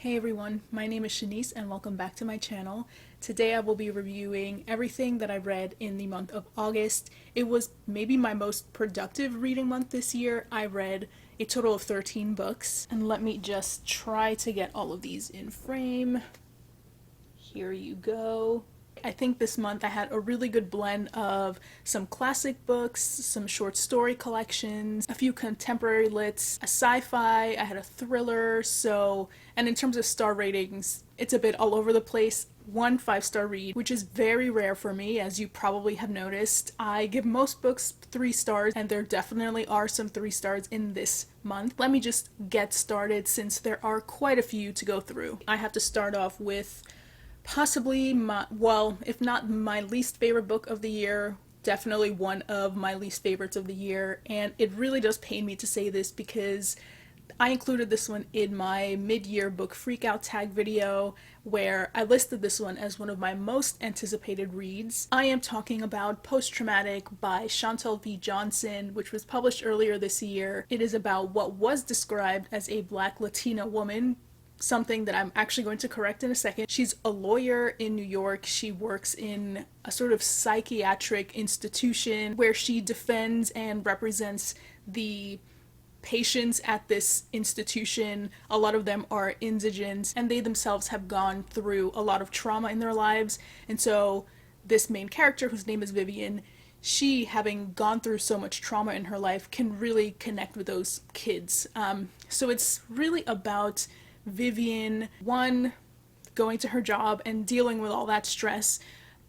Hey everyone, my name is Shanice and welcome back to my channel. Today I will be reviewing everything that I read in the month of August. It was maybe my most productive reading month this year. I read a total of 13 books. And let me just try to get all of these in frame. Here you go. I think this month I had a really good blend of some classic books, some short story collections, a few contemporary lits, a sci-fi, I had a thriller, and in terms of star ratings, it's a bit all over the place. One 5-star read, which is very rare for me, as you probably have noticed. I give most books 3 stars, and there definitely are some 3 stars in this month. Let me just get started since there are quite a few to go through. I have to start off with possibly if not my least favorite book of the year, definitely one of my least favorites of the year. And it really does pain me to say this because I included this one in my mid-year book freakout tag video where I listed this one as one of my most anticipated reads. I am talking about Post-Traumatic by Chantal V. Johnson, which was published earlier this year. It is about what was described as a Black Latina woman, something that I'm actually going to correct in a second. She's a lawyer in New York. She works in a sort of psychiatric institution where she defends and represents the patients at this institution. A lot of them are indigent and they themselves have gone through a lot of trauma in their lives. And so this main character, whose name is Vivian, she, having gone through so much trauma in her life, can really connect with those kids. So it's really about Vivian, one, going to her job and dealing with all that stress,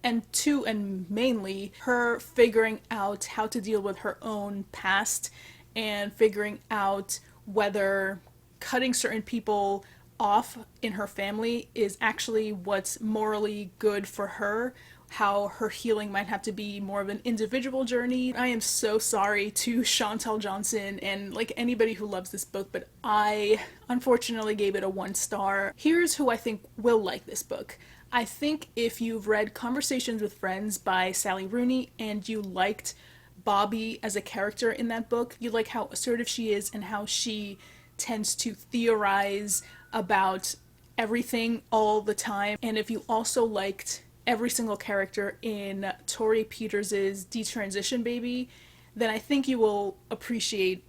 and two, and mainly, her figuring out how to deal with her own past and figuring out whether cutting certain people off in her family is actually what's morally good for her, how her healing might have to be more of an individual journey. I am so sorry to Chantal Johnson and like anybody who loves this book, but I unfortunately gave it a 1 star. Here's who I think will like this book. I think if you've read Conversations with Friends by Sally Rooney and you liked Bobby as a character in that book, you like how assertive she is and how she tends to theorize about everything all the time. And if you also liked every single character in Tori Peters's Detransition Baby, then I think you will appreciate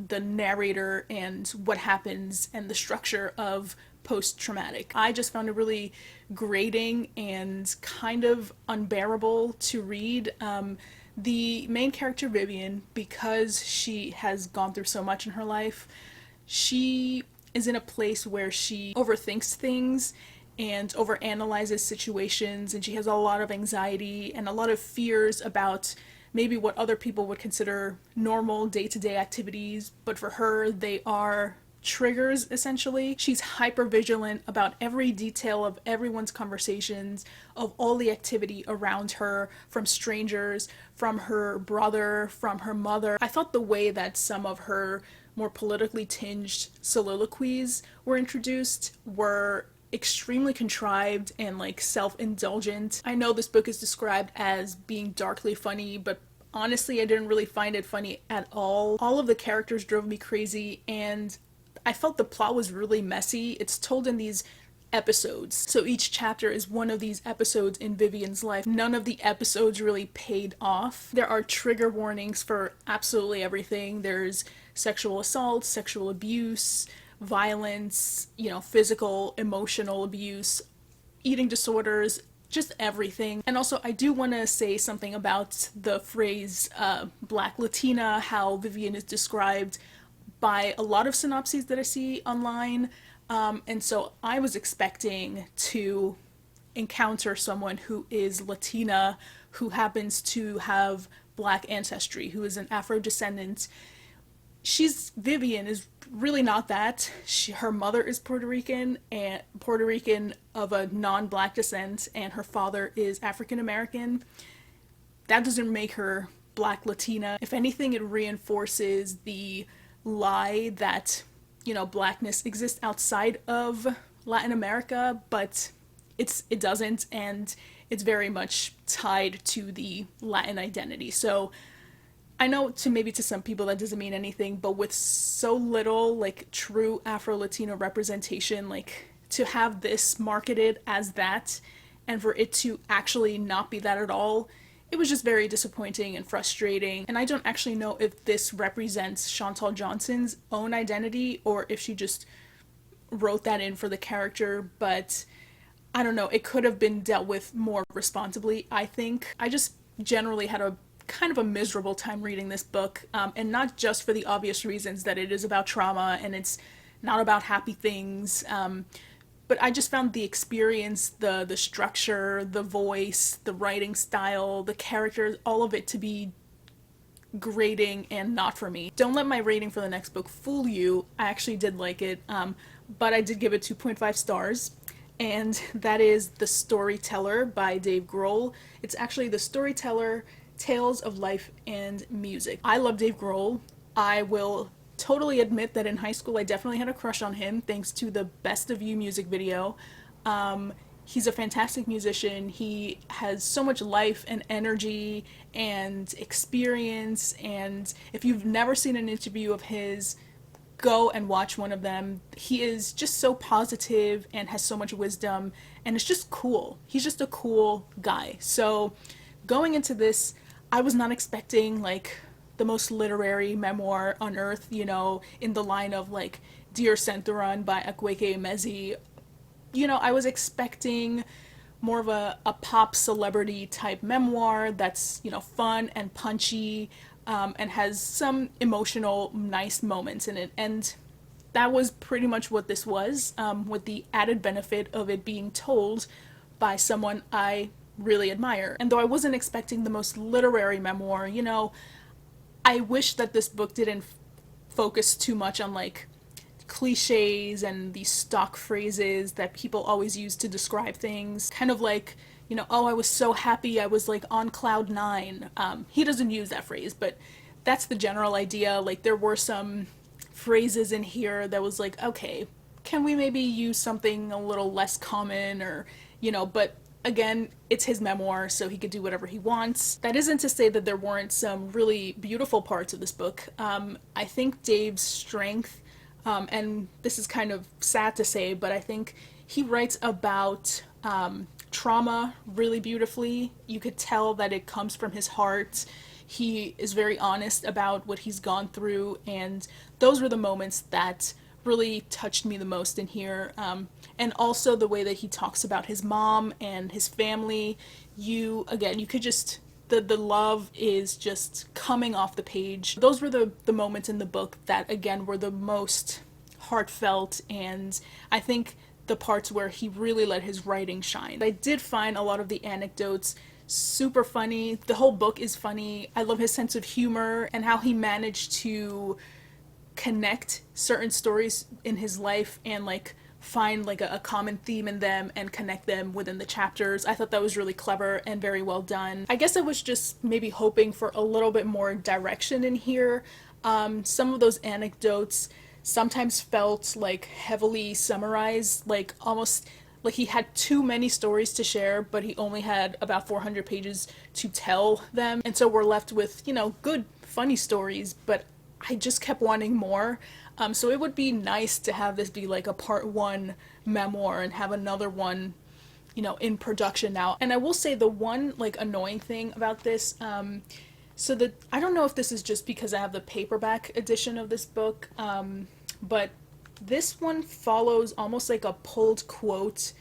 the narrator and what happens and the structure of Post-Traumatic. I just found it really grating and kind of unbearable to read. The main character, Vivian, because she has gone through so much in her life, she is in a place where she overthinks things and overanalyzes situations, and she has a lot of anxiety and a lot of fears about maybe what other people would consider normal day-to-day activities, but for her they are triggers essentially. She's hyper vigilant about every detail of everyone's conversations, of all the activity around her, from strangers, from her brother, from her mother. I thought the way that some of her more politically tinged soliloquies were introduced were extremely contrived and like self-indulgent. I know this book is described as being darkly funny, but honestly I didn't really find it funny at all. All of the characters drove me crazy and I felt the plot was really messy. It's told in these episodes, so each chapter is one of these episodes in Vivian's life. None of the episodes really paid off. There are trigger warnings for absolutely everything. There's sexual assault, sexual abuse, violence, physical, emotional abuse, eating disorders, just everything. And also I do want to say something about the phrase Black Latina, how Vivian is described by a lot of synopses that I see online. And so I was expecting to encounter someone who is Latina, who happens to have Black ancestry, who is an Afro-descendant. Vivian is really not that. Her mother is Puerto Rican of a non-Black descent, and her father is African American. That doesn't make her Black Latina. If anything, it reinforces the lie that, Blackness exists outside of Latin America, but it doesn't, and it's very much tied to the Latin identity. So I know to some people that doesn't mean anything, but with so little like true Afro-Latino representation, like to have this marketed as that and for it to actually not be that at all, it was just very disappointing and frustrating. And I don't actually know if this represents Chantal Johnson's own identity or if she just wrote that in for the character, but I don't know, it could have been dealt with more responsibly, I think. I just generally had a kind of a miserable time reading this book, and not just for the obvious reasons that it is about trauma and it's not about happy things, but I just found the experience, the structure, the voice, the writing style, the characters, all of it to be grating and not for me. Don't let my rating for the next book fool you. I actually did like it, but I did give it 2.5 stars. And that is The Storyteller by Dave Grohl. It's actually The Storyteller, Tales of Life and Music. I love Dave Grohl. I will totally admit that in high school I definitely had a crush on him thanks to the Best of You music video. He's a fantastic musician. He has so much life and energy and experience, and if you've never seen an interview of his, go and watch one of them. He is just so positive and has so much wisdom, and it's just cool. He's just a cool guy. So going into this, I was not expecting like the most literary memoir on earth, you know, in the line of like Dear Centauran by Akwaeke Emezi. You know, I was expecting more of a pop celebrity type memoir that's, you know, fun and punchy, and has some emotional, nice moments in it. And that was pretty much what this was, with the added benefit of it being told by someone I really admire. And though I wasn't expecting the most literary memoir, you know, I wish that this book didn't focus too much on like cliches and these stock phrases that people always use to describe things. Kind of like, you know, oh, I was so happy, I was like on cloud nine. He doesn't use that phrase, but that's the general idea. Like there were some phrases in here that was like, okay, can we maybe use something a little less common, or, you know, but again, it's his memoir, so he could do whatever he wants. That isn't to say that there weren't some really beautiful parts of this book. I think Dave's strength, and this is kind of sad to say, but I think he writes about trauma really beautifully. You could tell that it comes from his heart. He is very honest about what he's gone through, and those were the moments that really touched me the most in here. And also the way that he talks about his mom and his family. You could just, the love is just coming off the page. Those were the moments in the book that, again, were the most heartfelt, and I think the parts where he really let his writing shine. I did find a lot of the anecdotes super funny. The whole book is funny. I love his sense of humor and how he managed to connect certain stories in his life and like find like a common theme in them and connect them within the chapters. I thought that was really clever and very well done. I guess I was just maybe hoping for a little bit more direction in here. Some of those anecdotes sometimes felt like heavily summarized, like almost like he had too many stories to share, but he only had about 400 pages to tell them. And so we're left with, you know, good, funny stories, but I just kept wanting more. So it would be nice to have this be like a part one memoir and have another one, you know, in production now. And I will say the one like annoying thing about this, so that I don't know if this is just because I have the paperback edition of this book, but this one follows almost like a pulled quote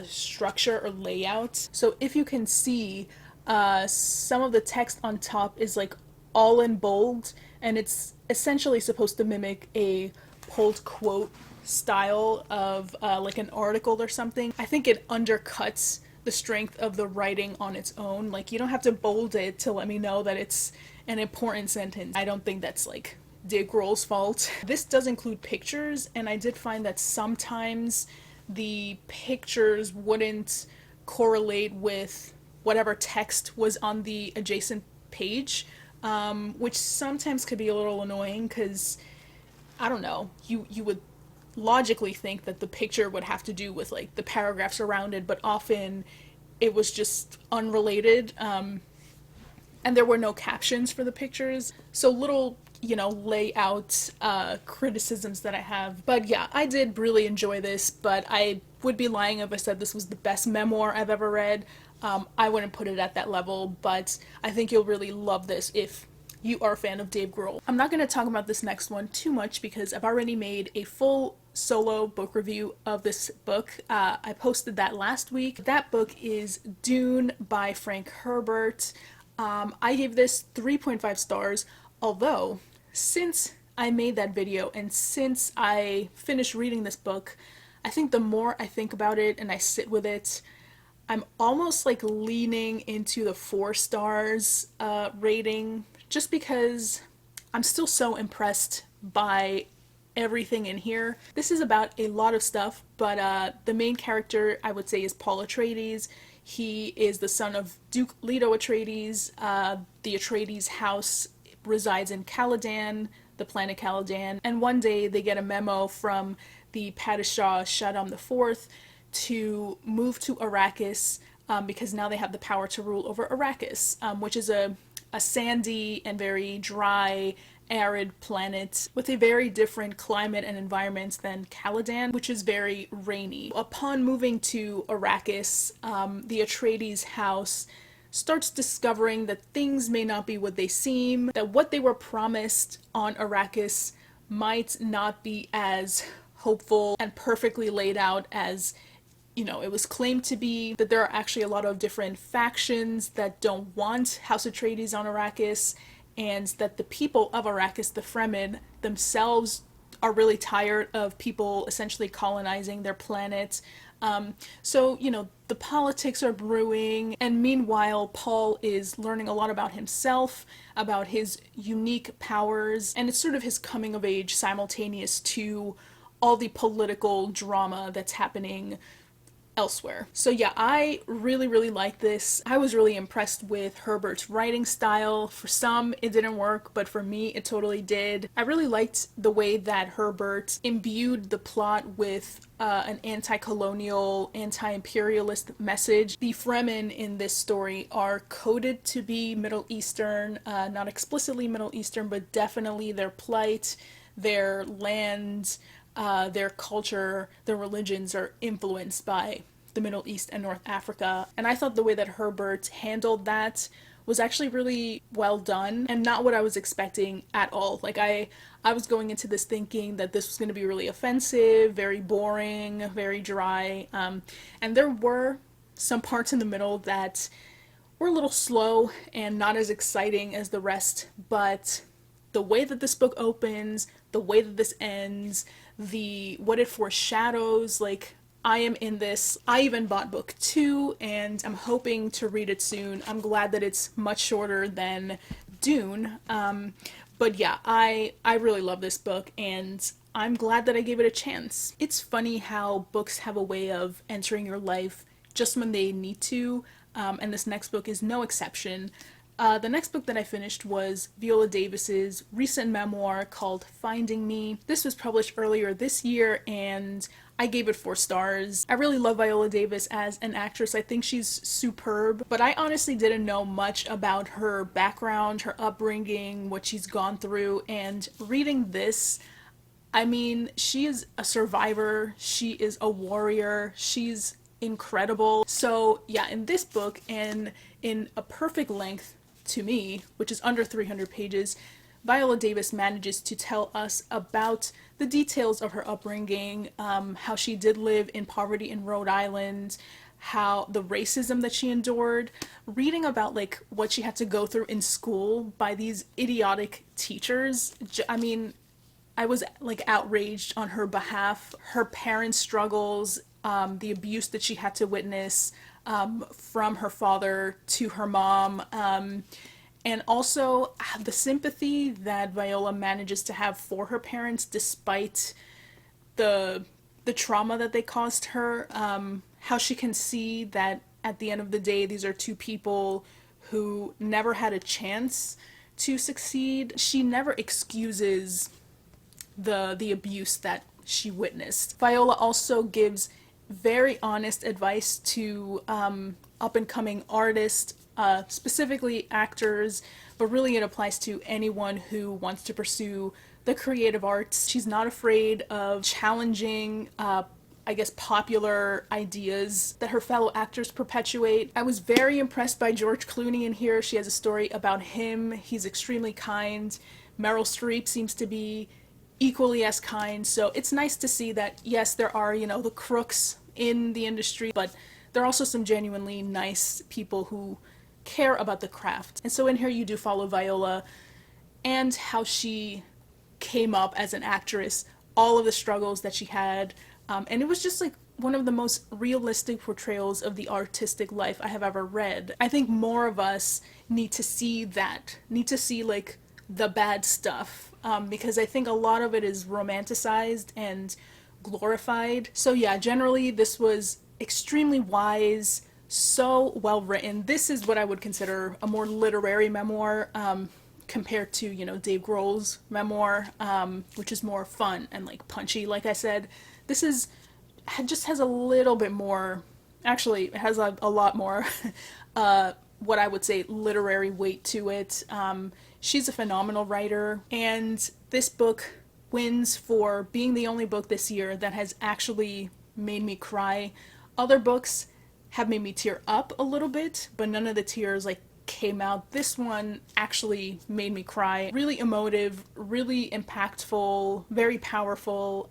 structure or layout. So if you can see, some of the text on top is like all in bold, and it's essentially supposed to mimic a pulled quote style of like an article or something. I think it undercuts the strength of the writing on its own. Like, you don't have to bold it to let me know that it's an important sentence. I don't think that's like Dave Grohl's fault. This does include pictures, and I did find that sometimes the pictures wouldn't correlate with whatever text was on the adjacent page, which sometimes could be a little annoying because, I don't know, you would logically think that the picture would have to do with like the paragraphs around it, but often it was just unrelated, and there were no captions for the pictures. So little lay out criticisms that I have. But yeah, I did really enjoy this, but I would be lying if I said this was the best memoir I've ever read. I wouldn't put it at that level, but I think you'll really love this if you are a fan of Dave Grohl. I'm not going to talk about this next one too much because I've already made a full solo book review of this book. I posted that last week. That book is Dune by Frank Herbert. I gave this 3.5 stars, although since I made that video and since I finished reading this book, I think the more I think about it and I sit with it, I'm almost like leaning into the 4 stars rating, just because I'm still so impressed by everything in here. This is about a lot of stuff, but the main character I would say is Paul Atreides. He is the son of Duke Leto Atreides. The Atreides house resides in Caliban, the planet Caliban, and one day they get a memo from the Padishah Shaddam IV to move to Arrakis, because now they have the power to rule over Arrakis, which is a sandy and very dry, arid planet with a very different climate and environment than Caladan, which is very rainy. Upon moving to Arrakis, the Atreides house starts discovering that things may not be what they seem, that what they were promised on Arrakis might not be as hopeful and perfectly laid out as it was claimed to be, that there are actually a lot of different factions that don't want House Atreides on Arrakis, and that the people of Arrakis, the Fremen, themselves are really tired of people essentially colonizing their planet. So, the politics are brewing, and meanwhile, Paul is learning a lot about himself, about his unique powers, and it's sort of his coming of age simultaneous to all the political drama that's happening elsewhere. So yeah, I really, really like this. I was really impressed with Herbert's writing style. For some, it didn't work, but for me, it totally did. I really liked the way that Herbert imbued the plot with an anti-colonial, anti-imperialist message. The Fremen in this story are coded to be Middle Eastern, not explicitly Middle Eastern, but definitely their plight, their land, their culture, their religions are influenced by the Middle East and North Africa. And I thought the way that Herbert handled that was actually really well done and not what I was expecting at all. Like I was going into this thinking that this was going to be really offensive, very boring, very dry. And there were some parts in the middle that were a little slow and not as exciting as the rest, but the way that this book opens, the way that this ends, what it foreshadows, like I am in this. I even bought book 2 and I'm hoping to read it soon. I'm glad that it's much shorter than Dune. But yeah, I really love this book and I'm glad that I gave it a chance. It's funny how books have a way of entering your life just when they need to, and this next book is no exception. The next book that I finished was Viola Davis's recent memoir called Finding Me. This was published earlier this year and I gave it 4 stars. I really love Viola Davis as an actress. I think she's superb, but I honestly didn't know much about her background, her upbringing, what she's gone through, and reading this, I mean, she is a survivor, she is a warrior, she's incredible. So yeah, in this book, and in a perfect length to me, which is under 300 pages, Viola Davis manages to tell us about the details of her upbringing, how she did live in poverty in Rhode Island, how the racism that she endured, reading about like what she had to go through in school by these idiotic teachers. I mean, I was like outraged on her behalf. Her parents' struggles, the abuse that she had to witness, from her father to her mom, and also the sympathy that Viola manages to have for her parents despite the trauma that they caused her. How she can see that at the end of the day these are 2 people who never had a chance to succeed. She never excuses the abuse that she witnessed. Viola also gives very honest advice to up and coming artists, specifically actors, but really it applies to anyone who wants to pursue the creative arts. She's not afraid of challenging, I guess, popular ideas that her fellow actors perpetuate. I was very impressed by George Clooney in here. She has a story about him. He's extremely kind. Meryl Streep seems to be equally as kind. So it's nice to see that, yes, there are, the crooks in the industry, but there are also some genuinely nice people who care about the craft. And so in here you do follow Viola and how she came up as an actress, all of the struggles that she had, and it was just like one of the most realistic portrayals of the artistic life I have ever read. I think more of us need to see that, like the bad stuff, because I think a lot of it is romanticized and glorified. So yeah, generally this was extremely wise, so well written. This is what I would consider a more literary memoir, compared to, Dave Grohl's memoir, which is more fun and like punchy, like I said. This is just has a little bit more, actually it has a lot more what I would say literary weight to it. She's a phenomenal writer, and this book wins for being the only book this year that has actually made me cry. Other books have made me tear up a little bit, but none of the tears like came out. This one actually made me cry. Really emotive, really impactful, very powerful,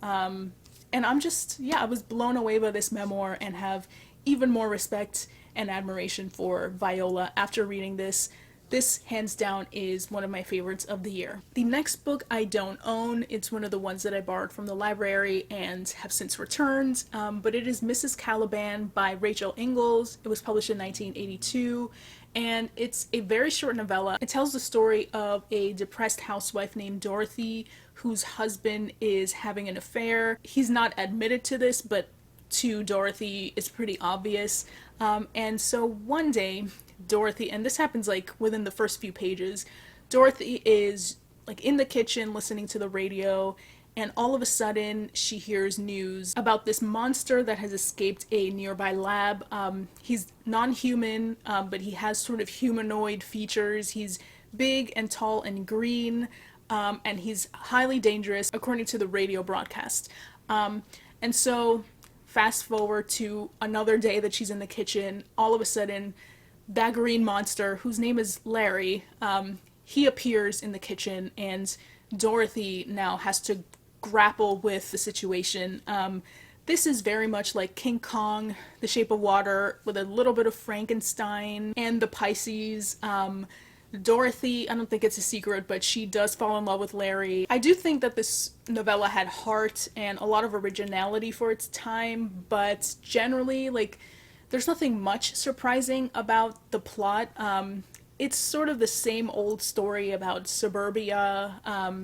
and I'm just, I was blown away by this memoir and have even more respect and admiration for Viola after reading this. This, hands down, is one of my favorites of the year. The next book I don't own. It's one of the ones that I borrowed from the library and have since returned, but it is Mrs. Caliban by Rachel Ingalls. It was published in 1982, and it's a very short novella. It tells the story of a depressed housewife named Dorothy whose husband is having an affair. He's not admitted to this, but to Dorothy it's pretty obvious. And so one day, Dorothy, and this happens like within the first few pages, Dorothy is like in the kitchen listening to the radio, and all of a sudden she hears news about this monster that has escaped a nearby lab. He's non-human, but he has sort of humanoid features. He's big and tall and green, and he's highly dangerous according to the radio broadcast. And so fast forward to another day that she's in the kitchen, all of a sudden that green monster, whose name is Larry, he appears in the kitchen, and Dorothy now has to grapple with the situation. This is very much like King Kong, The Shape of Water, with a little bit of Frankenstein and the Pisces. Dorothy, I don't think it's a secret, but she does fall in love with Larry. I do think that this novella had heart and a lot of originality for its time, but generally, like, there's nothing much surprising about the plot. It's sort of the same old story about suburbia,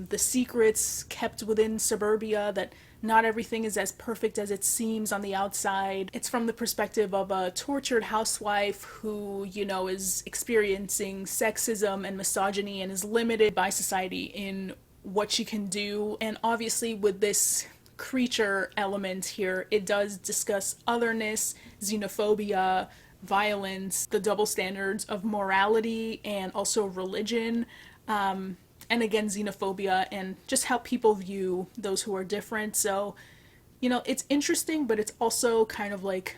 the secrets kept within suburbia, that not everything is as perfect as it seems on the outside. It's from the perspective of a tortured housewife who, is experiencing sexism and misogyny and is limited by society in what she can do. And obviously with this creature element here, it does discuss otherness, xenophobia, violence, the double standards of morality and also religion, and again xenophobia, and just how people view those who are different. So, it's interesting, but it's also kind of like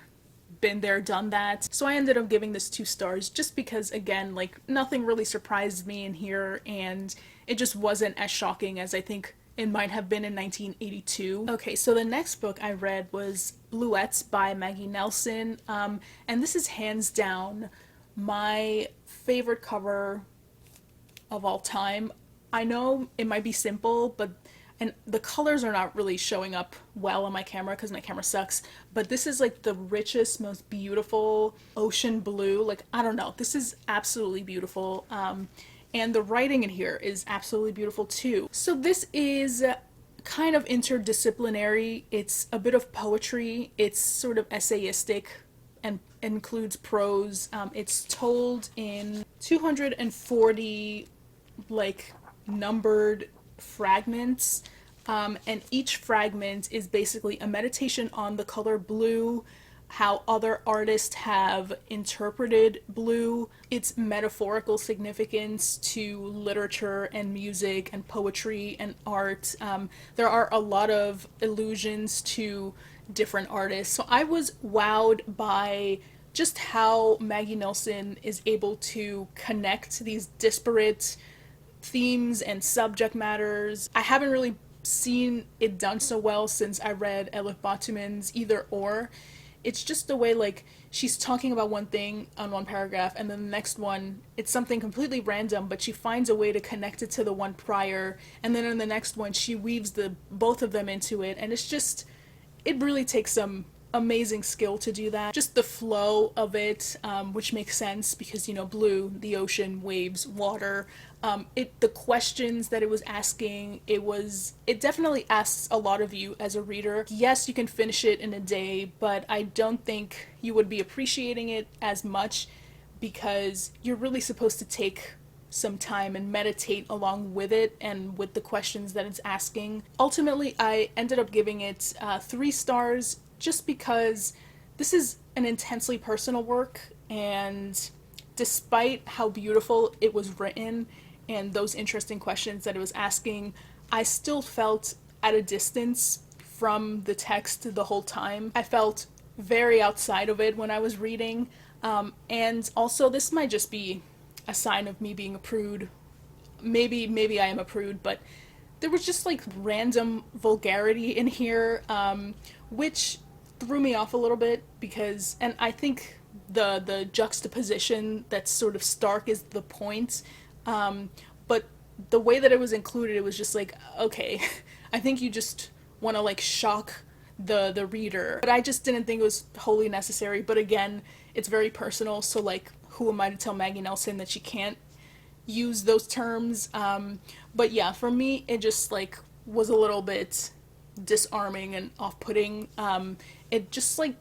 been there, done that. So I ended up giving this 2 stars just because, again, like, nothing really surprised me in here, and it just wasn't as shocking as I think it might have been in 1982. Okay, so the next book I read was Bluets by Maggie Nelson, and this is hands down my favorite cover of all time. I know it might be simple, and the colors are not really showing up well on my camera because my camera sucks, but this is like the richest, most beautiful ocean blue. Like, I don't know, this is absolutely beautiful. And the writing in here is absolutely beautiful too. So this is kind of interdisciplinary. It's a bit of poetry. It's sort of essayistic and includes prose. It's told in 240 like numbered fragments, and each fragment is basically a meditation on the color blue, how other artists have interpreted blue, its metaphorical significance to literature and music and poetry and art. There are a lot of allusions to different artists. So I was wowed by just how Maggie Nelson is able to connect these disparate themes and subject matters. I haven't really seen it done so well since I read Elif Batuman's Either Or. It's just the way, like, she's talking about one thing on one paragraph and then the next one it's something completely random, but she finds a way to connect it to the one prior, and then in the next one she weaves the both of them into it, and it's just, it really takes some amazing skill to do that. Just the flow of it, which makes sense because, you know, blue, the ocean, waves, water. The questions that it was asking, it definitely asks a lot of you as a reader. Yes, you can finish it in a day, but I don't think you would be appreciating it as much because you're really supposed to take some time and meditate along with it and with the questions that it's asking. Ultimately, I ended up giving it 3 stars just because this is an intensely personal work, and despite how beautiful it was written and those interesting questions that it was asking, I still felt at a distance from the text the whole time. I felt very outside of it when I was reading, and also this might just be a sign of me being a prude. Maybe I am a prude, but there was just like random vulgarity in here, which threw me off a little bit because, and I think the juxtaposition that's sort of stark is the point, but the way that it was included, it was just like, okay, I think you just want to like shock the reader, but I just didn't think it was wholly necessary. But again, it's very personal, so like, who am I to tell Maggie Nelson that she can't use those terms? But yeah, for me, it just like was a little bit disarming and off-putting. It just like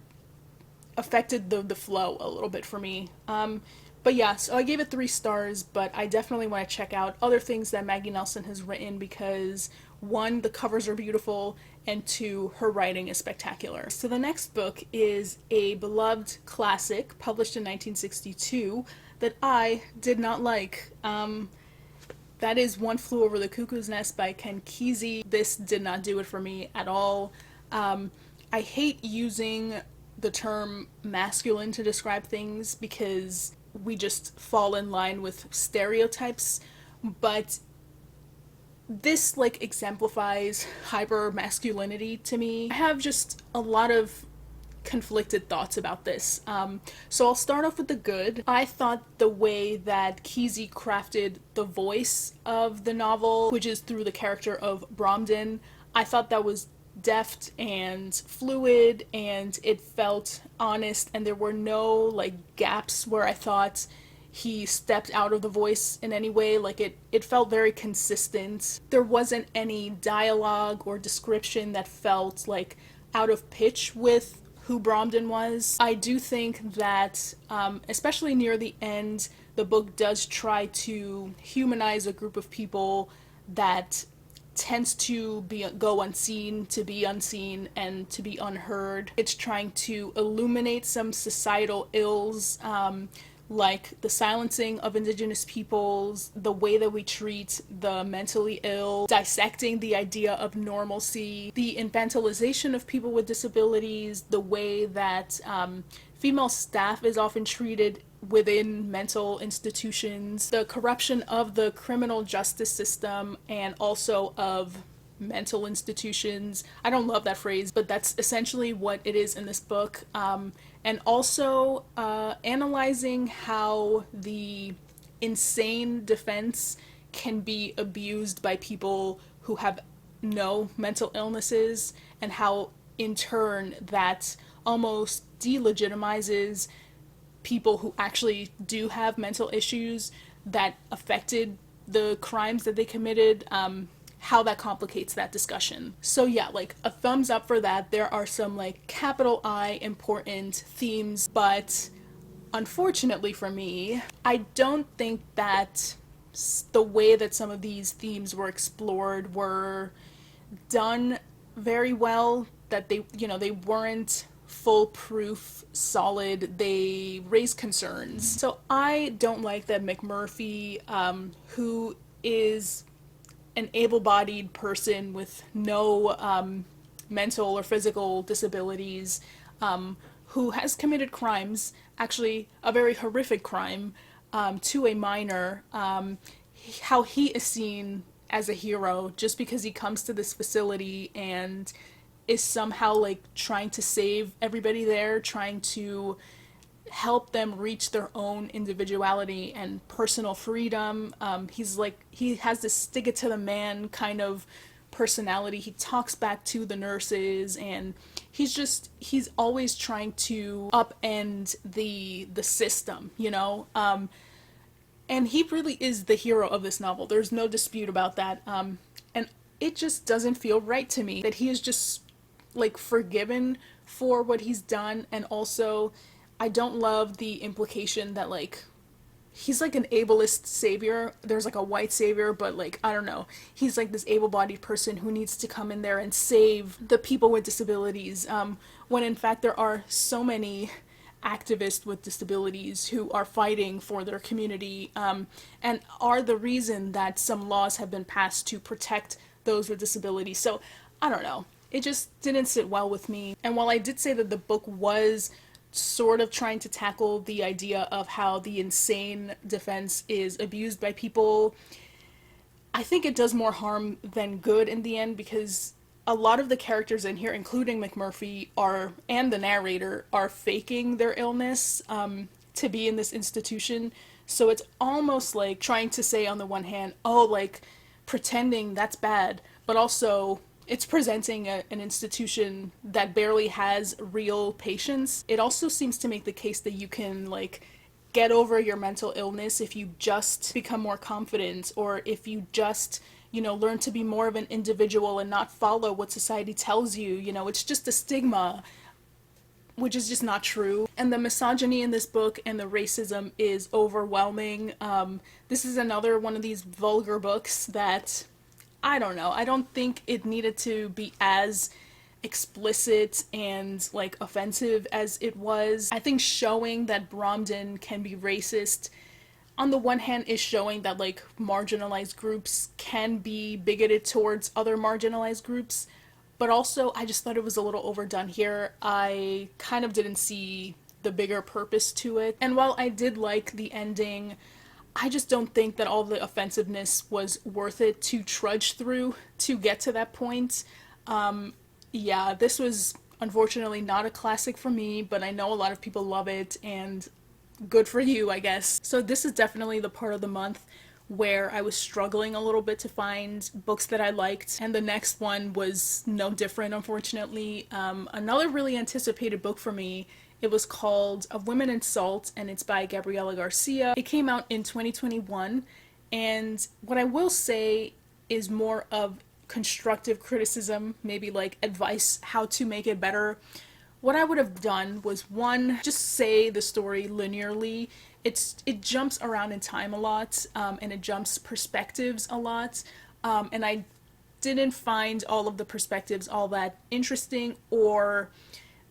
affected the flow a little bit for me. But yeah, so I gave it 3 stars, but I definitely want to check out other things that Maggie Nelson has written because 1, the covers are beautiful, and 2, her writing is spectacular. So the next book is a beloved classic published in 1962 that I did not like. That is One Flew Over the Cuckoo's Nest by Ken Kesey. This did not do it for me at all. I hate using the term masculine to describe things because we just fall in line with stereotypes, but this like exemplifies hyper masculinity to me. I have just a lot of conflicted thoughts about this. So I'll start off with the good. I thought the way that Kesey crafted the voice of the novel, which is through the character of Bromden, I thought that was deft and fluid, and it felt honest, and there were no like gaps where I thought he stepped out of the voice in any way. Like it felt very consistent. There wasn't any dialogue or description that felt like out of pitch with who Bromden was. I do think that, especially near the end, the book does try to humanize a group of people that tends to go unseen, to be unseen, and to be unheard. It's trying to illuminate some societal ills, like the silencing of indigenous peoples, the way that we treat the mentally ill, dissecting the idea of normalcy, the infantilization of people with disabilities, the way that female staff is often treated within mental institutions, the corruption of the criminal justice system and also of mental institutions. I don't love that phrase, but that's essentially what it is in this book. And also analyzing how the insane defense can be abused by people who have no mental illnesses, and how in turn that almost delegitimizes people who actually do have mental issues that affected the crimes that they committed, how that complicates that discussion. So yeah, like a thumbs up for that. There are some like capital I important themes, but unfortunately for me, I don't think that the way that some of these themes were explored were done very well, that they weren't foolproof, solid. They raise concerns. So I don't like that McMurphy, who is an able-bodied person with no mental or physical disabilities, who has committed crimes, actually a very horrific crime, to a minor, how he is seen as a hero just because he comes to this facility and is somehow like trying to save everybody there, trying to help them reach their own individuality and personal freedom. He's like, he has this stick it to the man kind of personality. He talks back to the nurses, and he's always trying to upend the system, you know. And he really is the hero of this novel. There's no dispute about that. And it just doesn't feel right to me that he is just like forgiven for what he's done. And also, I don't love the implication that like he's like an ableist savior. There's like a white savior, but like I don't know. He's like this able-bodied person who needs to come in there and save the people with disabilities. When in fact there are so many activists with disabilities who are fighting for their community, and are the reason that some laws have been passed to protect those with disabilities. So I don't know. It just didn't sit well with me. And while I did say that the book was sort of trying to tackle the idea of how the insane defense is abused by people, I think it does more harm than good in the end, because a lot of the characters in here, including McMurphy, and the narrator, are faking their illness to be in this institution. So it's almost like trying to say on the one hand, oh, like pretending that's bad, but also it's presenting an institution that barely has real patients. It also seems to make the case that you can like get over your mental illness if you just become more confident, or if you just, you know, learn to be more of an individual and not follow what society tells you. You know, it's just a stigma, which is just not true. And the misogyny in this book and the racism is overwhelming. This is another one of these vulgar books that, I don't know, I don't think it needed to be as explicit and like offensive as it was. I think showing that Bromden can be racist on the one hand is showing that like marginalized groups can be bigoted towards other marginalized groups, but also I just thought it was a little overdone here. I kind of didn't see the bigger purpose to it. And while I did like the ending, I just don't think that all the offensiveness was worth it to trudge through to get to that point. Yeah, this was unfortunately not a classic for me, but I know a lot of people love it, and good for you, I guess. So this is definitely the part of the month where I was struggling a little bit to find books that I liked, and the next one was no different, unfortunately. Another really anticipated book for me. It was called Of Women in Salt, and it's by Gabriela Garcia. It came out in 2021, and what I will say is more of constructive criticism, maybe like advice how to make it better. What I would have done was, one, just say the story linearly. It jumps around in time a lot, and it jumps perspectives a lot, and I didn't find all of the perspectives all that interesting, or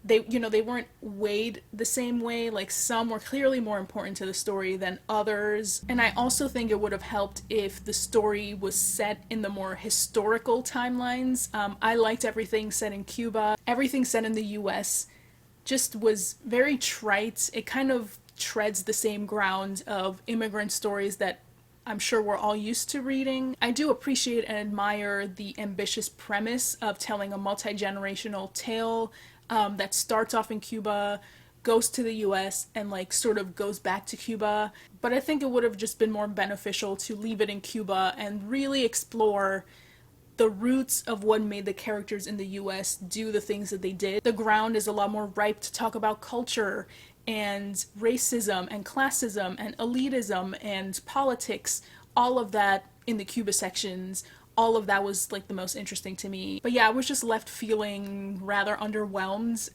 they weren't weighed the same way. Like some were clearly more important to the story than others. And I also think it would have helped if the story was set in the more historical timelines. I liked everything set in Cuba. Everything set in the US just was very trite. It kind of treads the same ground of immigrant stories that I'm sure we're all used to reading. I do appreciate and admire the ambitious premise of telling a multi-generational tale that starts off in Cuba, goes to the US, and like sort of goes back to Cuba. But I think it would have just been more beneficial to leave it in Cuba and really explore the roots of what made the characters in the US do the things that they did. The ground is a lot more ripe to talk about culture and racism and classism and elitism and politics, all of that in the Cuba sections. All of that was like the most interesting to me. But yeah, I was just left feeling rather underwhelmed.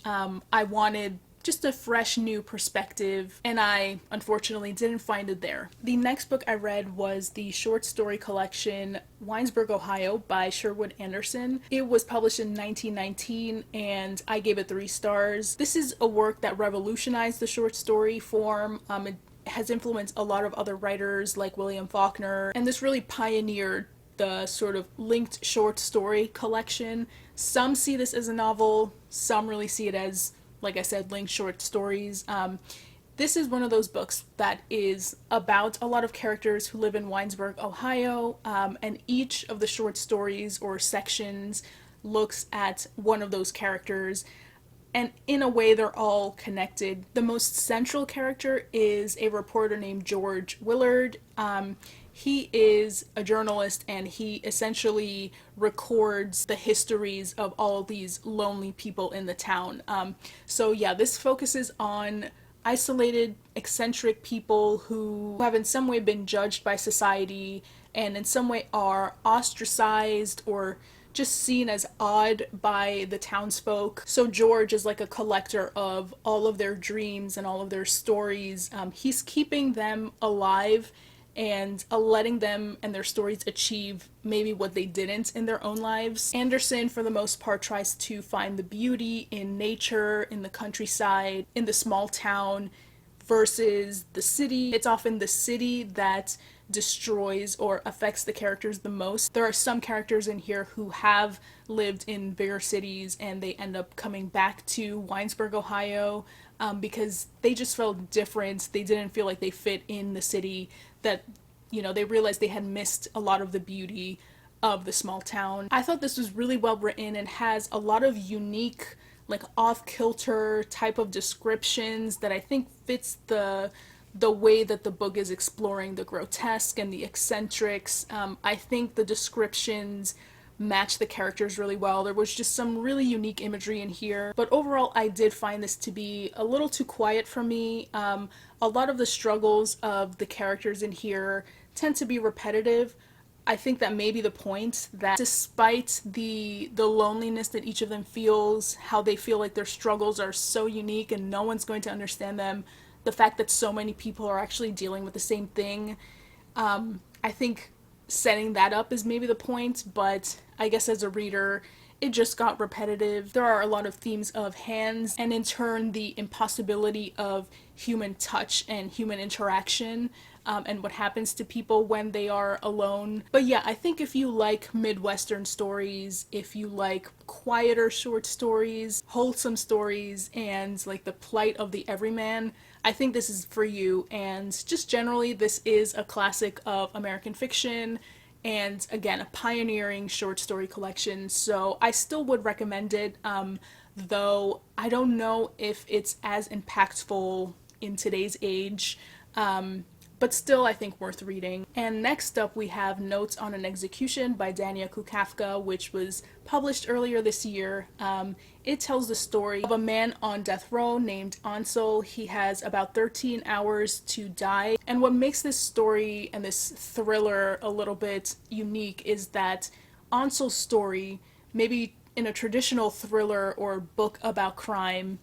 I wanted just a fresh new perspective, and I unfortunately didn't find it there. The next book I read was the short story collection Winesburg, Ohio by Sherwood Anderson. It was published in 1919 and I gave it 3 stars. This is a work that revolutionized the short story form. It has influenced a lot of other writers like William Faulkner, and this really pioneered the sort of linked short story collection. Some see this as a novel, some really see it as, like I said, linked short stories. This is one of those books that is about a lot of characters who live in Winesburg, Ohio, and each of the short stories or sections looks at one of those characters, and in a way they're all connected. The most central character is a reporter named George Willard. He is a journalist and he essentially records the histories of all these lonely people in the town. So yeah, this focuses on isolated, eccentric people who have in some way been judged by society and in some way are ostracized or just seen as odd by the townsfolk. So George is like a collector of all of their dreams and all of their stories. He's keeping them alive and letting them and their stories achieve maybe what they didn't in their own lives. Anderson, for the most part, tries to find the beauty in nature, in the countryside, in the small town, versus the city. It's often the city that destroys or affects the characters the most. There are some characters in here who have lived in bigger cities and they end up coming back to Winesburg, Ohio, because they just felt different. They didn't feel like they fit in the city, that, you know, they realized they had missed a lot of the beauty of the small town. I thought this was really well written and has a lot of unique, like off-kilter type of descriptions that I think fits the way that the book is exploring the grotesque and the eccentrics. I think the descriptions match the characters really well. There was just some really unique imagery in here, but overall I did find this to be a little too quiet for me. A lot of the struggles of the characters in here tend to be repetitive. I think that may be the point, that despite the loneliness that each of them feels, how they feel like their struggles are so unique and no one's going to understand them, the fact that so many people are actually dealing with the same thing, I think setting that up is maybe the point, but I guess as a reader, it just got repetitive. There are a lot of themes of hands, and in turn, the impossibility of human touch and human interaction, and what happens to people when they are alone. But yeah, I think if you like Midwestern stories, if you like quieter short stories, wholesome stories, and like the plight of the everyman, I think this is for you. And just generally, this is a classic of American fiction, and again, a pioneering short story collection, so I still would recommend it, though I don't know if it's as impactful in today's age, but still I think worth reading. And next up we have Notes on an Execution by Dania Kukafka, which was published earlier this year. It tells the story of a man on death row named Ansel. He has about 13 hours to die, and what makes this story and this thriller a little bit unique is that Ansel's story, maybe in a traditional thriller or book about crime,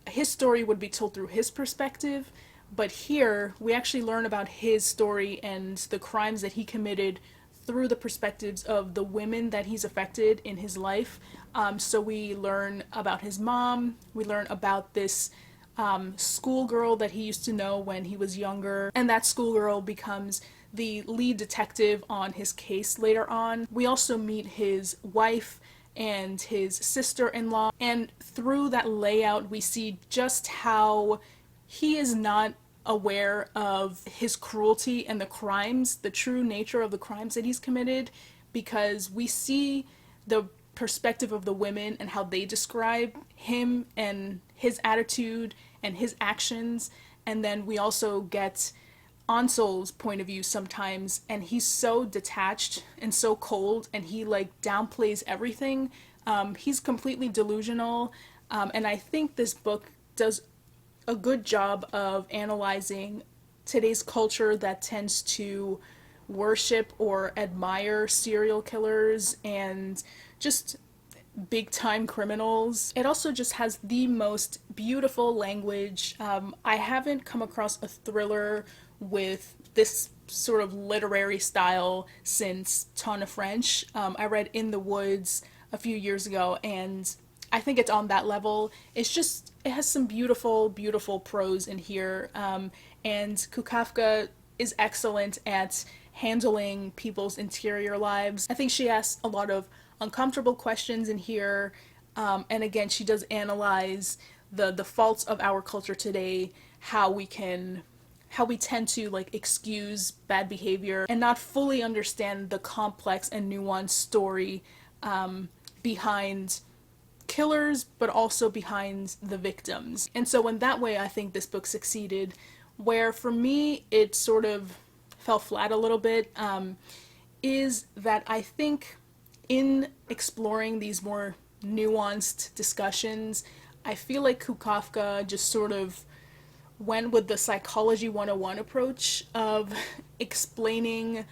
his story would be told through his perspective, but here we actually learn about his story and the crimes that he committed through the perspectives of the women that he's affected in his life. So we learn about his mom, we learn about this schoolgirl that he used to know when he was younger, and that schoolgirl becomes the lead detective on his case later on. We also meet his wife and his sister-in-law, and through that layout we see just how he is not aware of his cruelty and the crimes, the true nature of the crimes that he's committed, because we see the perspective of the women and how they describe him and his attitude and his actions, and then we also get Ansel's point of view sometimes, and he's so detached and so cold, and he like downplays everything. He's completely delusional, and I think this book does a good job of analyzing today's culture that tends to worship or admire serial killers and just big time criminals. It also just has the most beautiful language. I haven't come across a thriller with this sort of literary style since Ton of French. I read In the Woods a few years ago, and I think it's on that level. It's just, it has some beautiful, beautiful prose in here. And Kukafka is excellent at handling people's interior lives. I think she asks a lot of uncomfortable questions in here. And again, she does analyze the faults of our culture today, how we tend to like excuse bad behavior and not fully understand the complex and nuanced story behind killers, but also behind the victims. And so in that way, I think this book succeeded. Where for me, it sort of fell flat a little bit, is that I think in exploring these more nuanced discussions, I feel like Kukafka just sort of went with the psychology 101 approach of explaining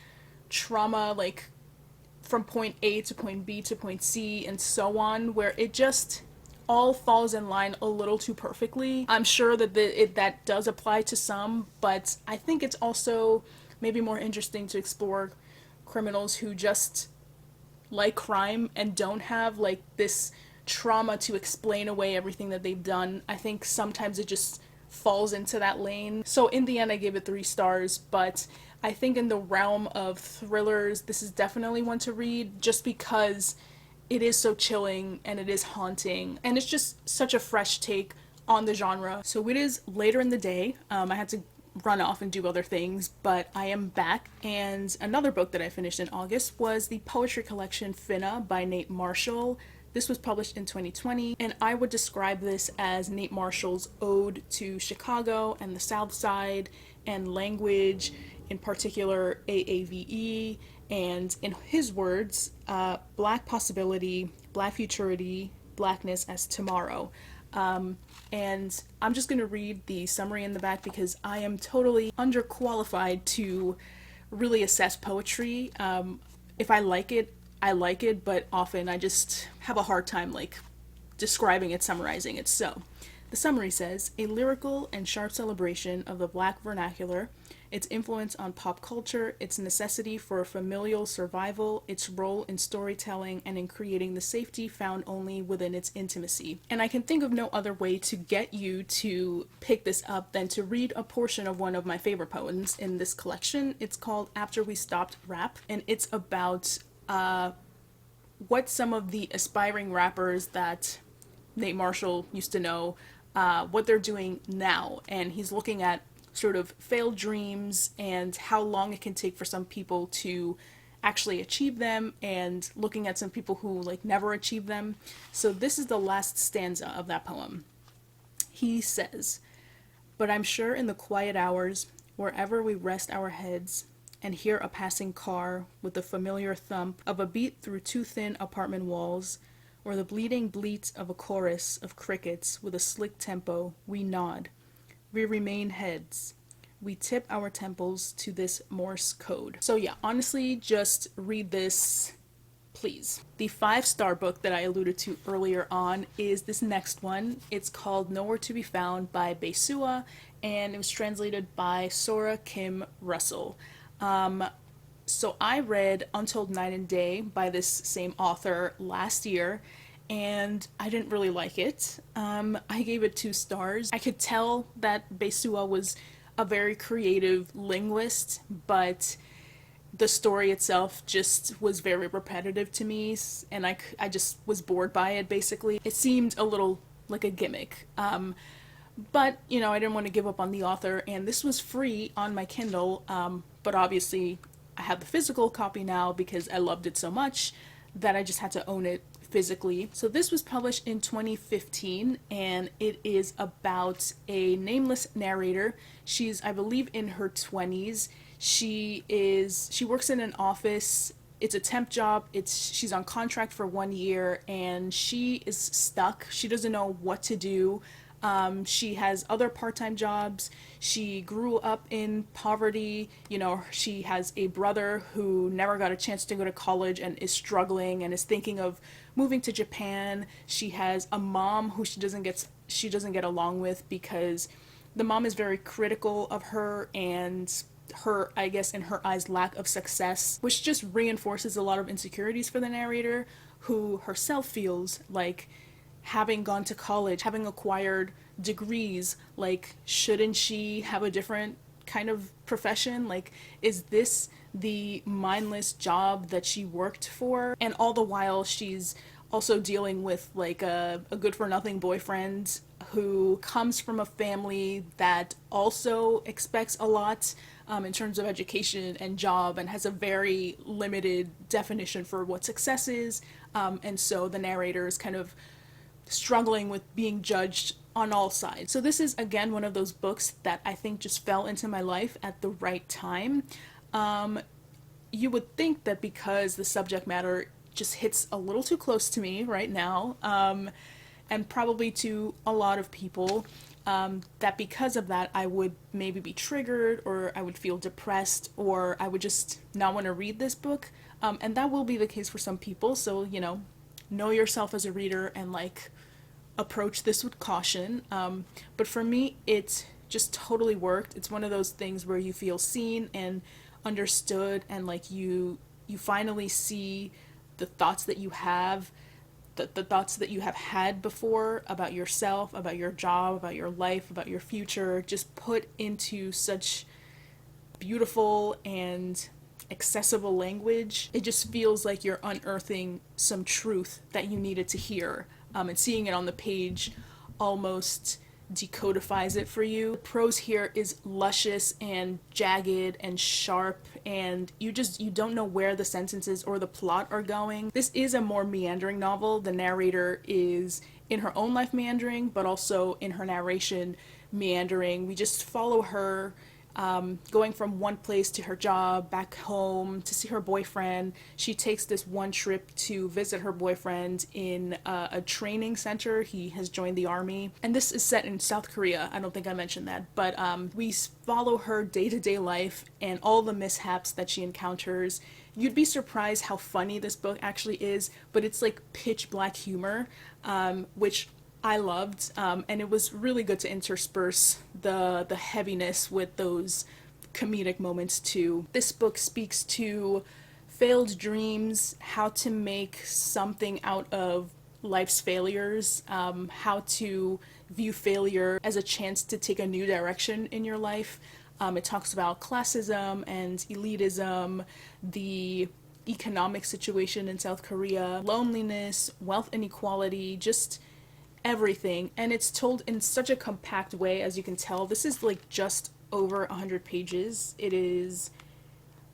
trauma like from point A to point B to point C and so on, where it just all falls in line a little too perfectly. I'm sure that that does apply to some, but I think it's also maybe more interesting to explore criminals who just like crime and don't have like this trauma to explain away everything that they've done. I think sometimes it just falls into that lane. So in the end, I gave it 3 stars, but I think in the realm of thrillers, this is definitely one to read just because it is so chilling and it is haunting and it's just such a fresh take on the genre. So it is later in the day. I had to run off and do other things, but I am back. And another book that I finished in August was the poetry collection Finna by Nate Marshall. This was published in 2020, and I would describe this as Nate Marshall's ode to Chicago and the South Side and language, in particular AAVE, and in his words, Black possibility, Black futurity, Blackness as tomorrow. And I'm just going to read the summary in the back because I am totally underqualified to really assess poetry. If I like it, I like it, but often I just have a hard time like describing it, summarizing it. So, the summary says, a lyrical and sharp celebration of the Black vernacular, its influence on pop culture, its necessity for familial survival, its role in storytelling, and in creating the safety found only within its intimacy. And I can think of no other way to get you to pick this up than to read a portion of one of my favorite poems in this collection. It's called After We Stopped Rap, and it's about what some of the aspiring rappers that Nate Marshall used to know, what they're doing now. And he's looking at sort of failed dreams and how long it can take for some people to actually achieve them, and looking at some people who like never achieve them. So this is the last stanza of that poem. He says, but I'm sure in the quiet hours, wherever we rest our heads and hear a passing car with the familiar thump of a beat through too thin apartment walls, or the bleating bleat of a chorus of crickets with a slick tempo, we nod. We remain heads. We tip our temples to this Morse code. So yeah, honestly, just read this, please. The 5-star book that I alluded to earlier on is this next one. It's called Nowhere to Be Found by Besua, and it was translated by Sora Kim Russell. So I read Untold Night and Day by this same author last year, and I didn't really like it. I gave it 2 stars. I could tell that Besua was a very creative linguist, but the story itself just was very repetitive to me, and I just was bored by it, basically. It seemed a little like a gimmick. But, you know, I didn't want to give up on the author, and this was free on my Kindle, but obviously I have the physical copy now because I loved it so much that I just had to own it physically. So this was published in 2015, and it is about a nameless narrator. She's, I believe, in her 20s. She works in an office. It's a temp job. She's on contract for 1 year, and she is stuck. She doesn't know what to do. She has other part-time jobs. She grew up in poverty. You know, she has a brother who never got a chance to go to college and is struggling and is thinking of moving to Japan. She has a mom who she doesn't get along with because the mom is very critical of her and her, I guess, in her eyes, lack of success, which just reinforces a lot of insecurities for the narrator, who herself feels like, having gone to college, having acquired degrees, like, shouldn't she have a different kind of profession? Like, is this the mindless job that she worked for? And all the while, she's also dealing with like a good for nothing boyfriend who comes from a family that also expects a lot in terms of education and job, and has a very limited definition for what success is. And so the narrator is kind of struggling with being judged on all sides. So this is again one of those books that I think just fell into my life at the right time. You would think that because the subject matter just hits a little too close to me right now, and probably to a lot of people, that because of that I would maybe be triggered, or I would feel depressed, or I would just not want to read this book. And that will be the case for some people. So, know yourself as a reader and like approach this with caution. But for me, it just totally worked. It's one of those things where you feel seen and understood, and like you finally see the thoughts that you have, the thoughts that you have had before about yourself, about your job, about your life, about your future, just put into such beautiful and accessible language. It just feels like you're unearthing some truth that you needed to hear, and seeing it on the page almost decodifies it for you. The prose here is luscious and jagged and sharp, and you don't know where the sentences or the plot are going. This is a more meandering novel. The narrator is in her own life meandering, but also in her narration meandering. We just follow her going from one place to her job, back home to see her boyfriend. She takes this one trip to visit her boyfriend in a training center. He has joined the army. And this is set in South Korea. I don't think I mentioned that. But we follow her day-to-day life and all the mishaps that she encounters. You'd be surprised how funny this book actually is, but it's like pitch black humor, which I loved, and it was really good to intersperse the heaviness with those comedic moments too. This book speaks to failed dreams, how to make something out of life's failures, how to view failure as a chance to take a new direction in your life. It talks about classism and elitism, the economic situation in South Korea, loneliness, wealth inequality, just everything. And it's told in such a compact way. As you can tell, this is like just over 100 pages. It is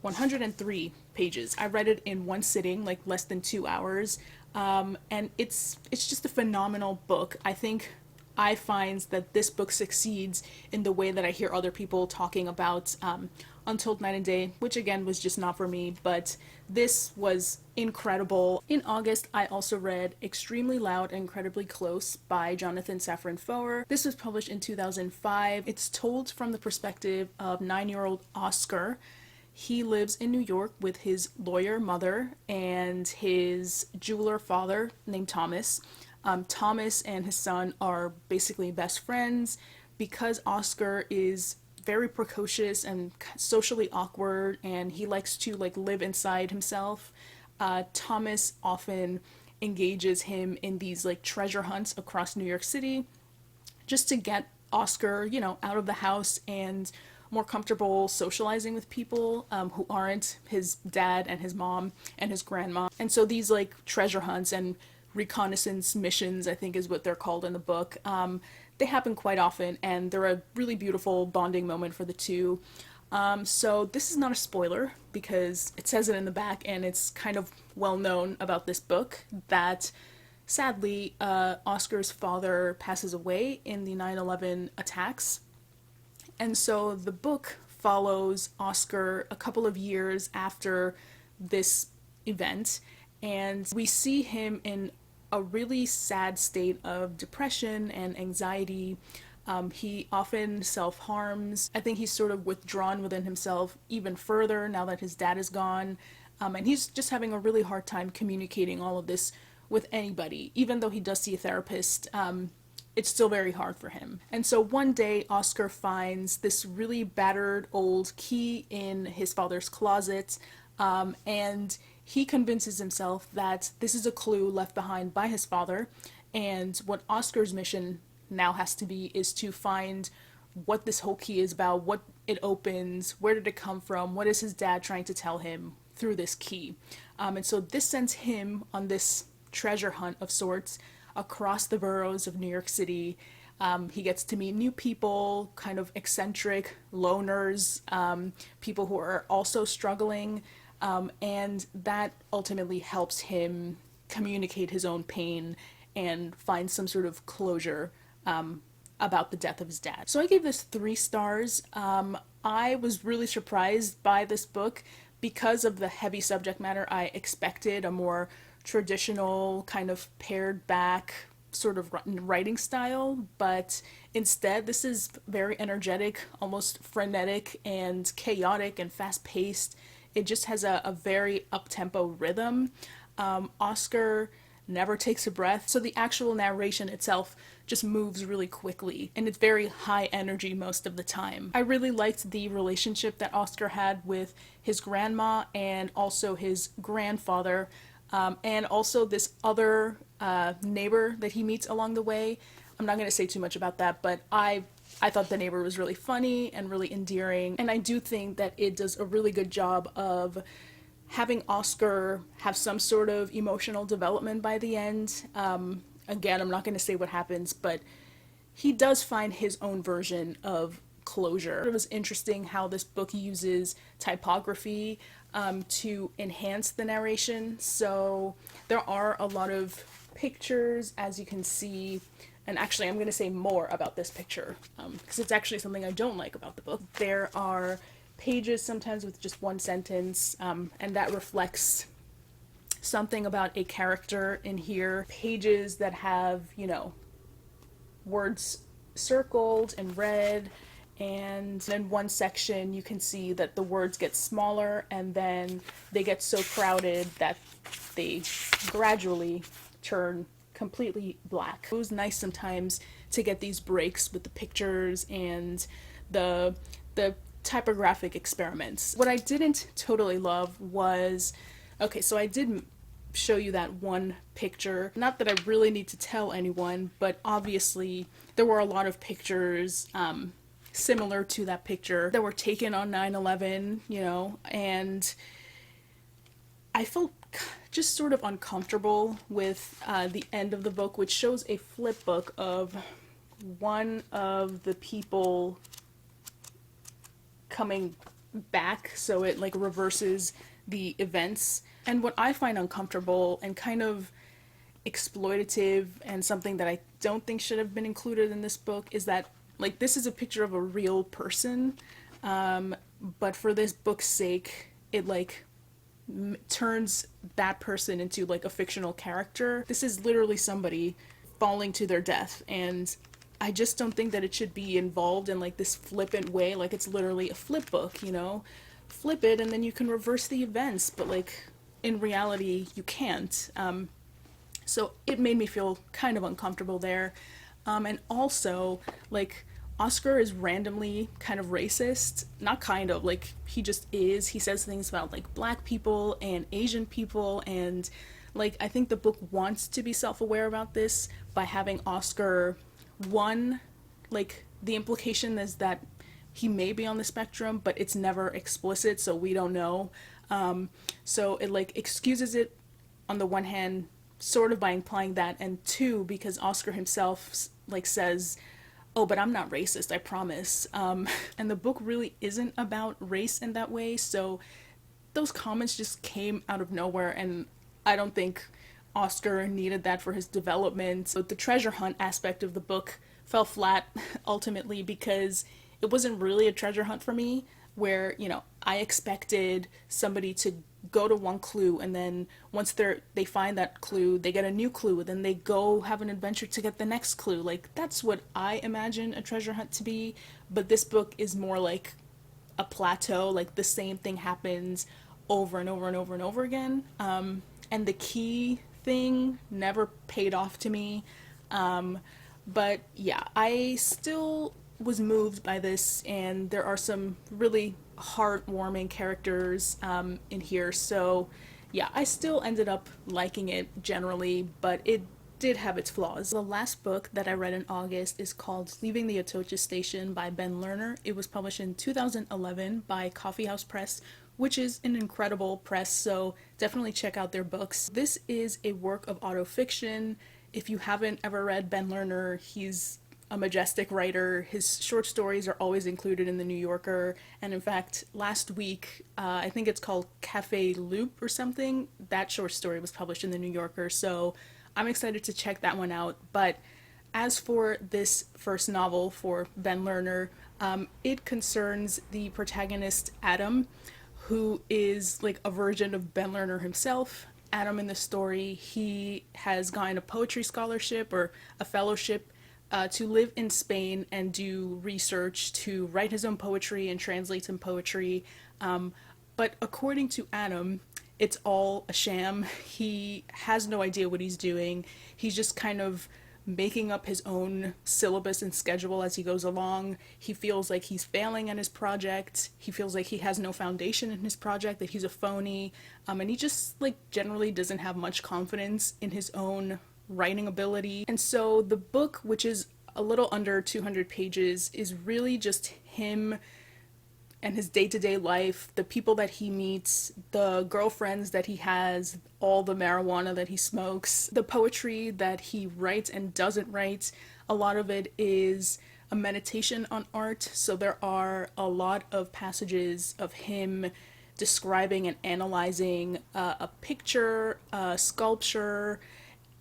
103 pages. I read it in one sitting, like less than 2 hours. And it's just a phenomenal book. I find that this book succeeds in the way that I hear other people talking about Untold Night and Day, which again was just not for me, but this was incredible. In August, I also read Extremely Loud and Incredibly Close by Jonathan Safran Foer. This was published in 2005. It's told from the perspective of 9-year-old Oscar. He lives in New York with his lawyer mother and his jeweler father named Thomas. Thomas and his son are basically best friends. Because Oscar is very precocious and socially awkward, and he likes to like live inside himself, Thomas often engages him in these like treasure hunts across New York City just to get Oscar, out of the house and more comfortable socializing with people who aren't his dad and his mom and his grandma. And so these like treasure hunts and reconnaissance missions, I think is what they're called in the book, they happen quite often, and they're a really beautiful bonding moment for the two. So this is not a spoiler because it says it in the back, and it's kind of well known about this book that sadly Oscar's father passes away in the 9/11 attacks. And so the book follows Oscar a couple of years after this event, and we see him in a really sad state of depression and anxiety. He often self harms. I think he's sort of withdrawn within himself even further now that his dad is gone. And he's just having a really hard time communicating all of this with anybody. Even though he does see a therapist, it's still very hard for him. And so one day, Oscar finds this really battered old key in his father's closet, and he convinces himself that this is a clue left behind by his father. And what Oscar's mission now has to be is to find what this whole key is about, what it opens, where did it come from, what is his dad trying to tell him through this key. And so this sends him on this treasure hunt of sorts across the boroughs of New York City. He gets to meet new people, kind of eccentric loners, people who are also struggling, and that ultimately helps him communicate his own pain and find some sort of closure about the death of his dad. So I gave this 3 stars. I was really surprised by this book because of the heavy subject matter. I expected a more traditional kind of pared back sort of writing style, but instead this is very energetic, almost frenetic and chaotic and fast paced. It just has a very up-tempo rhythm. Oscar never takes a breath, so the actual narration itself just moves really quickly, and it's very high energy most of the time. I really liked the relationship that Oscar had with his grandma and also his grandfather, and also this other neighbor that he meets along the way. I'm not going to say too much about that, but I thought the neighbor was really funny and really endearing, and I do think that it does a really good job of having Oscar have some sort of emotional development by the end. Again, I'm not going to say what happens, but he does find his own version of closure. It was interesting how this book uses typography to enhance the narration. So there are a lot of pictures, as you can see, and actually I'm going to say more about this picture because it's actually something I don't like about the book. There are pages sometimes with just one sentence, and that reflects something about a character in here. Pages that have, words circled and red, and in one section you can see that the words get smaller and then they get so crowded that they gradually turn completely black. It was nice sometimes to get these breaks with the pictures and the typographic experiments. What I didn't totally love was, okay, so I did show you that one picture. Not that I really need to tell anyone, but obviously there were a lot of pictures similar to that picture that were taken on 9/11, and I felt just sort of uncomfortable with the end of the book, which shows a flip book of one of the people coming back, so it like reverses the events. And what I find uncomfortable and kind of exploitative and something that I don't think should have been included in this book is that like this is a picture of a real person, but for this book's sake it like turns that person into like a fictional character. This is literally somebody falling to their death, and I just don't think that it should be involved in like this flippant way, like it's literally a flip book, flip it and then you can reverse the events, but like in reality you can't. So it made me feel kind of uncomfortable there. And also, like, Oscar is randomly kind of racist. Not kind of, like, he just is. He says things about, like, black people and Asian people, and, like, I think the book wants to be self-aware about this by having Oscar, one, like, the implication is that he may be on the spectrum, but it's never explicit, so we don't know. So it, like, excuses it on the one hand, sort of by implying that, and two, because Oscar himself like says, oh, but I'm not racist, I promise. And the book really isn't about race in that way, so those comments just came out of nowhere, and I don't think Oscar needed that for his development. So the treasure hunt aspect of the book fell flat ultimately because it wasn't really a treasure hunt for me, where, I expected somebody to go to one clue, and then once they find that clue, they get a new clue, then they go have an adventure to get the next clue. Like, that's what I imagine a treasure hunt to be. But this book is more like a plateau. Like, the same thing happens over and over and over and over again. And the key thing never paid off to me. But yeah, I still was moved by this, and there are some really heartwarming characters in here. So yeah, I still ended up liking it generally, but it did have its flaws. The last book that I read in August is called Leaving the Atocha Station by Ben Lerner. It was published in 2011 by Coffee House Press, which is an incredible press, so definitely check out their books. This is a work of autofiction. If you haven't ever read Ben Lerner, he's a majestic writer. His short stories are always included in the New Yorker, and in fact, last week, I think it's called Cafe Loop or something, that short story was published in the New Yorker, so I'm excited to check that one out. But as for this first novel for Ben Lerner, it concerns the protagonist Adam, who is like a version of Ben Lerner himself. Adam in the story, he has gotten a poetry scholarship or a fellowship to live in Spain and do research to write his own poetry and translate some poetry. But according to Adam, it's all a sham. He has no idea what he's doing. He's just kind of making up his own syllabus and schedule as he goes along. He feels like he's failing at his project. He feels like he has no foundation in his project, that he's a phony. And he just like generally doesn't have much confidence in his own writing ability. And so the book, which is a little under 200 pages, is really just him and his day-to-day life, the people that he meets, the girlfriends that he has, all the marijuana that he smokes, the poetry that he writes and doesn't write. A lot of it is a meditation on art, so there are a lot of passages of him describing and analyzing a picture, a sculpture,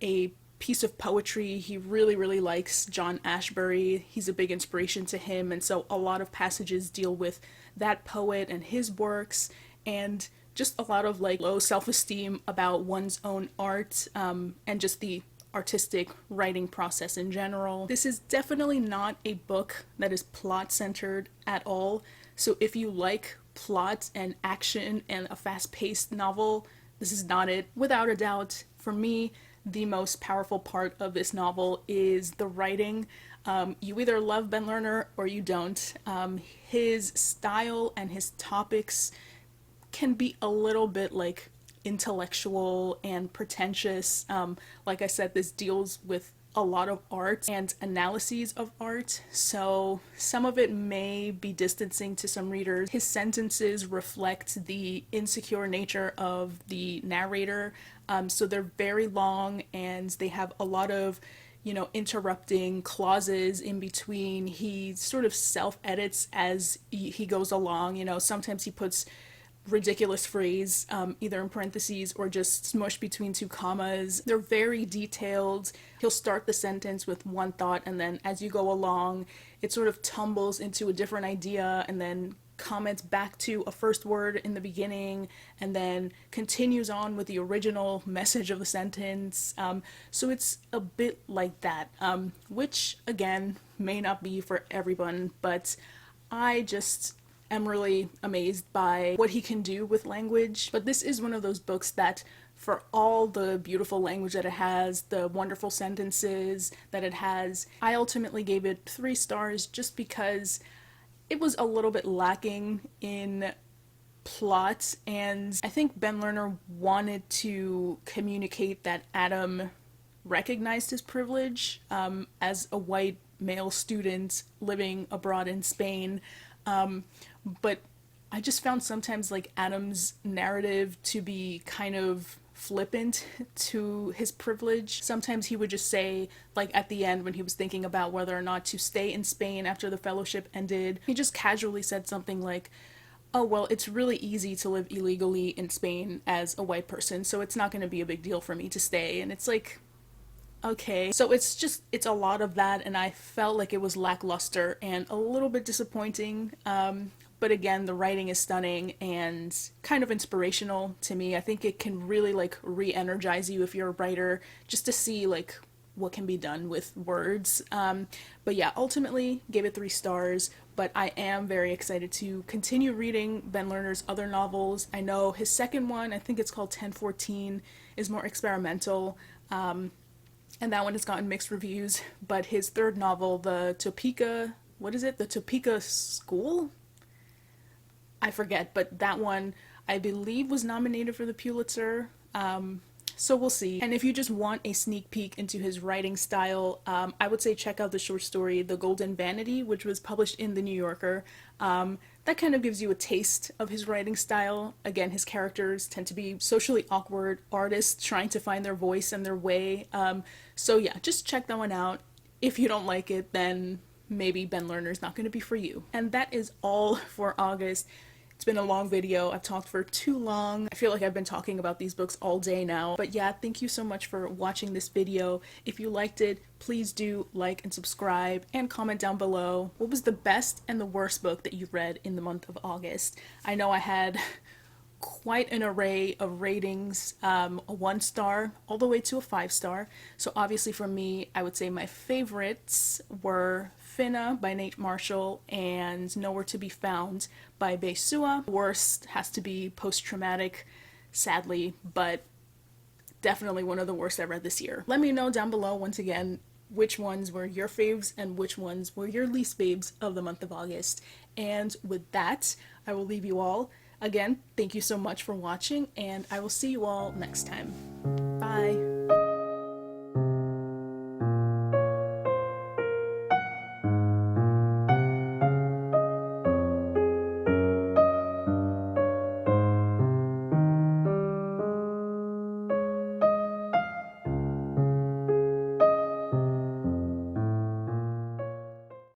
a piece of poetry. He really, really likes John Ashbery. He's a big inspiration to him, and so a lot of passages deal with that poet and his works, and just a lot of like low self-esteem about one's own art, and just the artistic writing process in general. This is definitely not a book that is plot-centered at all, so if you like plot and action and a fast-paced novel, this is not it. Without a doubt, for me, the most powerful part of this novel is the writing. You either love Ben Lerner or you don't. His style and his topics can be a little bit like intellectual and pretentious. Like I said, this deals with a lot of art and analyses of art, so some of it may be distancing to some readers. His sentences reflect the insecure nature of the narrator, so they're very long and they have a lot of interrupting clauses in between. He sort of self-edits as he goes along. Sometimes he puts ridiculous phrase either in parentheses or just smushed between two commas. They're very detailed. He'll start the sentence with one thought, and then as you go along, it sort of tumbles into a different idea and then comments back to a first word in the beginning and then continues on with the original message of the sentence. So it's a bit like that, which again may not be for everyone, but I just am really amazed by what he can do with language. But this is one of those books that, for all the beautiful language that it has, the wonderful sentences that it has, I ultimately gave it 3 stars just because it was a little bit lacking in plot, and I think Ben Lerner wanted to communicate that Adam recognized his privilege as a white male student living abroad in Spain. But I just found sometimes like Adam's narrative to be kind of flippant to his privilege. Sometimes he would just say, like at the end when he was thinking about whether or not to stay in Spain after the fellowship ended, he just casually said something like, oh well, it's really easy to live illegally in Spain as a white person, so it's not going to be a big deal for me to stay. And it's like, okay. So it's a lot of that, and I felt like it was lackluster and a little bit disappointing. but again, the writing is stunning and kind of inspirational to me. I think it can really like re-energize you if you're a writer, just to see like what can be done with words. But yeah, ultimately gave it 3 stars. But I am very excited to continue reading Ben Lerner's other novels. I know his second one, I think it's called 1014, is more experimental. And that one has gotten mixed reviews. But his third novel, the Topeka, what is it? The Topeka School? I forget, but that one I believe was nominated for the Pulitzer. So we'll see. And if you just want a sneak peek into his writing style, I would say check out the short story The Golden Vanity, which was published in The New Yorker. That kind of gives you a taste of his writing style. Again, his characters tend to be socially awkward artists trying to find their voice and their way. So yeah, just check that one out. If you don't like it, then maybe Ben Lerner's not going to be for you. And that is all for August. It's been a long video. I've talked for too long. I feel like I've been talking about these books all day now. But yeah, thank you so much for watching this video. If you liked it, please do like and subscribe and comment down below. What was the best and the worst book that you read in the month of August? I know I had quite an array of ratings, a 1 star all the way to a 5 star. So obviously for me, I would say my favorites were Finna by Nate Marshall and Nowhere to Be Found by Bei Sua. Worst has to be Post-Traumatic, sadly, but definitely one of the worst I read this year. Let me know down below once again which ones were your faves and which ones were your least faves of the month of August. And with that, I will leave you all. Again, thank you so much for watching, and I will see you all next time. Bye!